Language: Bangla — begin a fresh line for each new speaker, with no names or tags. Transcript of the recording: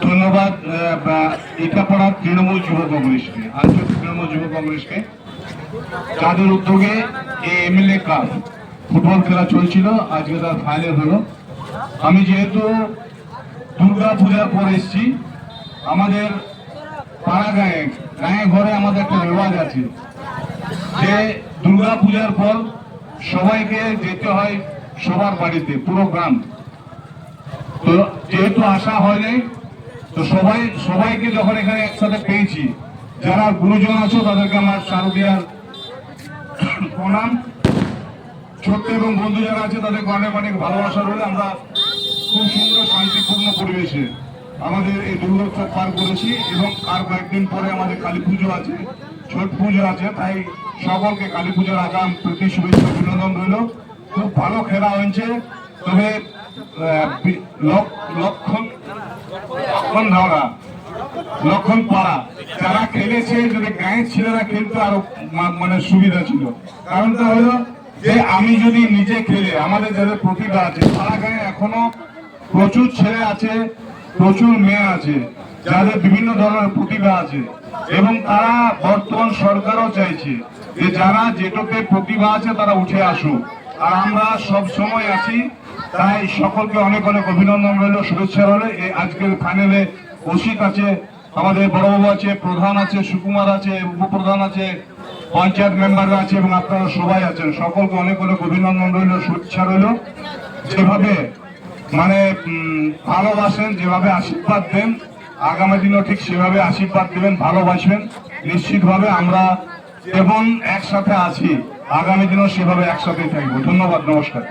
ধন্যবাদ ইটাপাড়া তৃণমূল যুব কংগ্রেসকে, আঞ্চলিক তৃণমূল যুব কংগ্রেসকে, যাদের উদ্যোগে এই এমএলএ কাপ ফুটবল খেলা চলছিল, আজকে তার ফাইনাল হলো। আমি যেহেতু দুর্গা পূজার পর এসেছি, আমাদের পাড়া গায়ে ঘরে আমাদের একটা রেওয়াজ আছে যে দুর্গা পূজার পর সবাইকে যেতে হয় সবার বাড়িতে, পুরো গ্রাম। তো যেহেতু আসা হয়নি, তো সবাইকে যখন এখানে একসাথে পেয়েছি, যারা গুরুজন আছো তাদেরকে আমার শারদীয়ার প্রণাম। ছোট্ট এবং বন্ধু যারা আছে তাদেরকে অনেক অনেক ভালোবাসা রইল। আমরা খুব সুন্দর শান্তিপূর্ণ পরিবেশে আমাদের এই দুর্গোৎসব পার করেছি এবং আর কয়েকদিন পরে আমাদের কালী পুজো আছে, ছট পুজো আছে। তাই সকলকে কালী পুজোর আগাম প্রতি শুভেচ্ছা অভিনন্দন রইল। খুব ভালো খেলা হয়েছে, তবে লক্ষণ পাড়া যারা খেলেছে, যদি গায়ের ছেলেরা খেলতে আরো মানে সুবিধা ছিল। কারণটা হলো যে আমি যদি নিজে খেলে, আমাদের যাদের প্রতিভা আছে, পাড়া গায়ে এখনো প্রচুর ছেলে আছে, প্রচুর মেয়ে আছে যাদের বিভিন্ন ধরনের প্রতিভা আছে, এবং তারা বর্তমান সরকারও চাইছে যে যারা যেটুকে প্রতিভা আছে তারা উঠে আসুক। আর আমরা সব সময় আছি, তাই সকলকে অনেক অনেক অভিনন্দন রইল, শুভেচ্ছা রইল। এই আজকের ফাইনালে কৌশিক আছে, আমাদের বড়বাবু আছে, প্রধান আছে, সুকুমার আছে, উপপ্রধান আছে, পঞ্চায়েত মেম্বাররা আছে এবং আপনারা সবাই আছেন। সকলকে অনেক অনেক অভিনন্দন রইল, শুভেচ্ছা রইল। যেভাবে মানে ভালোবাসেন, যেভাবে আশীর্বাদ দেন, আগামী দিনও ঠিক সেভাবে আশীর্বাদ দেবেন, ভালোবাসবেন। নিশ্চিতভাবে আমরা যেমন একসাথে আছি, আগামী দিনও সেভাবে একসাথে থাকবো। ধন্যবাদ, নমস্কার।